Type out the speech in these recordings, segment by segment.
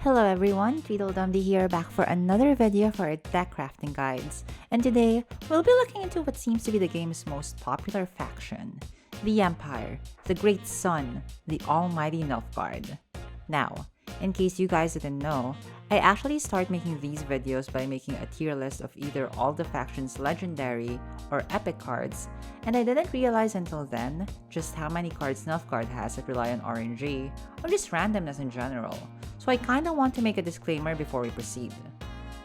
Hello everyone, Tweedledumdy here, back for another video for our deck crafting guides. And today, we'll be looking into what seems to be the game's most popular faction. The Empire, the Great Sun, the Almighty Nilfgaard. Now, in case you guys didn't know, I actually started making these videos by making a tier list of either all the faction's legendary or epic cards, and I didn't realize until then just how many cards Nilfgaard has that rely on RNG, or just randomness in general, so I kinda want to make a disclaimer before we proceed.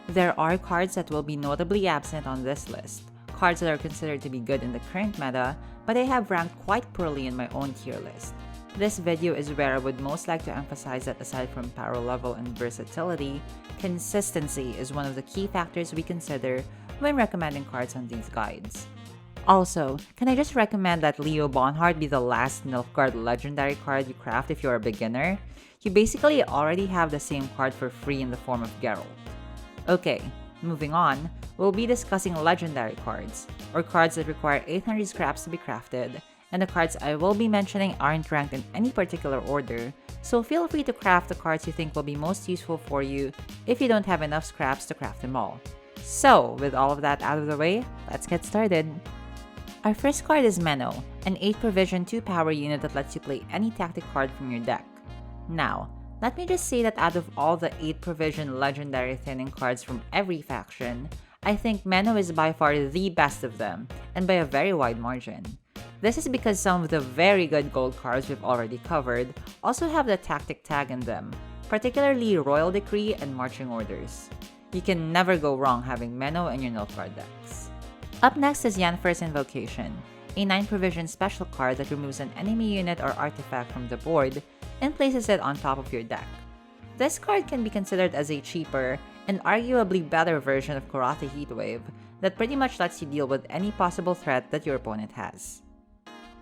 There are cards that will be notably absent on this list, cards that are considered to be good in the current meta, but I have ranked quite poorly in my own tier list. This video is where I would most like to emphasize that aside from power level and versatility, consistency is one of the key factors we consider when recommending cards on these guides. Also, can I just recommend that Leo Bonhart be the last Nilfgaard legendary card you craft if you're a beginner? You basically already have the same card for free in the form of Geralt. Okay, moving on, we'll be discussing legendary cards, or cards that require 800 scraps to be crafted, and the cards I will be mentioning aren't ranked in any particular order, so feel free to craft the cards you think will be most useful for you if you don't have enough scraps to craft them all. So, with all of that out of the way, let's get started. Our first card is Menno, an 8 provision 2 power unit that lets you play any tactic card from your deck. Now, let me just say that out of all the 8 provision legendary thinning cards from every faction, I think Menno is by far the best of them, and by a very wide margin. This is because some of the very good gold cards we've already covered also have the tactic tag in them, particularly Royal Decree and Marching Orders. You can never go wrong having Menno in your Nilfgaard decks. Up next is Yennefer's Invocation, a 9 provision special card that removes an enemy unit or artifact from the board and places it on top of your deck. This card can be considered as a cheaper and arguably better version of Karate Heatwave that pretty much lets you deal with any possible threat that your opponent has.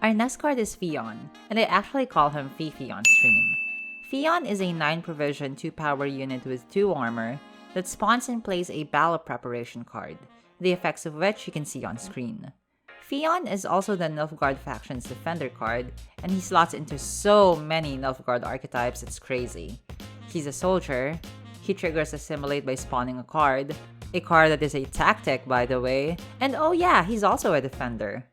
Our next card is Feeon, and I actually call him Fifi on stream. Feeon is a 9 provision 2 power unit with 2 armor that spawns and plays a battle preparation card, the effects of which you can see on screen. Feeon is also the Nilfgaard faction's defender card, and he slots into so many Nilfgaard archetypes it's crazy. He's a soldier, he triggers Assimilate by spawning a card that is a tactic by the way, and oh yeah, he's also a defender.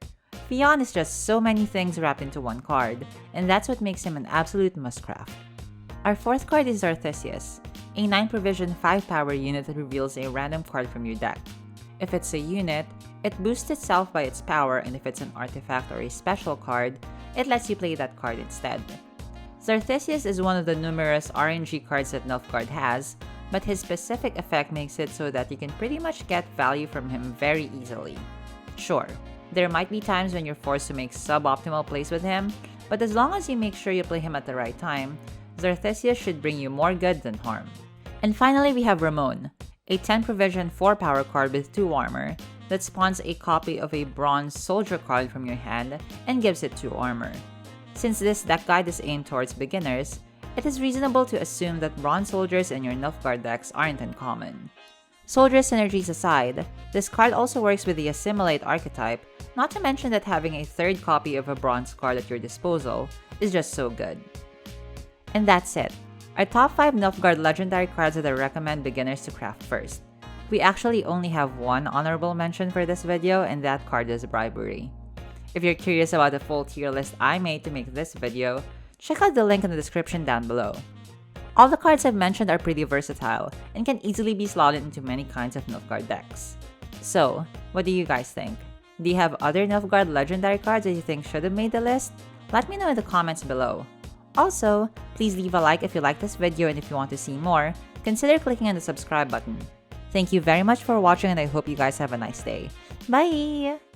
Feeon is just so many things wrapped into one card, and that's what makes him an absolute must-craft. Our fourth card is Theseus, a 9 provision 5 power unit that reveals a random card from your deck. If it's a unit, it boosts itself by its power, and if it's an artifact or a special card, it lets you play that card instead. Theseus is one of the numerous RNG cards that Nilfgaard has, but his specific effect makes it so that you can pretty much get value from him very easily. Sure, there might be times when you're forced to make suboptimal plays with him, but as long as you make sure you play him at the right time, Theseus should bring you more good than harm. And finally, we have Ramon, a 10 provision 4 power card with 2 armor that spawns a copy of a bronze soldier card from your hand and gives it 2 armor. Since this deck guide is aimed towards beginners, it is reasonable to assume that bronze soldiers in your Nilfgaard decks aren't uncommon. Soldier synergies aside, this card also works with the Assimilate archetype, not to mention that having a 3rd copy of a bronze card at your disposal is just so good. And that's it, our top 5 Nilfgaard legendary cards that I recommend beginners to craft first. We actually only have one honorable mention for this video, and that card is Bribery. If you're curious about the full tier list I made to make this video, check out the link in the description down below. All the cards I've mentioned are pretty versatile and can easily be slotted into many kinds of Nilfgaard decks. So, what do you guys think? Do you have other Nilfgaard legendary cards that you think should have made the list? Let me know in the comments below. Also, please leave a like if you like this video, and if you want to see more, consider clicking on the subscribe button. Thank you very much for watching, and I hope you guys have a nice day. Bye!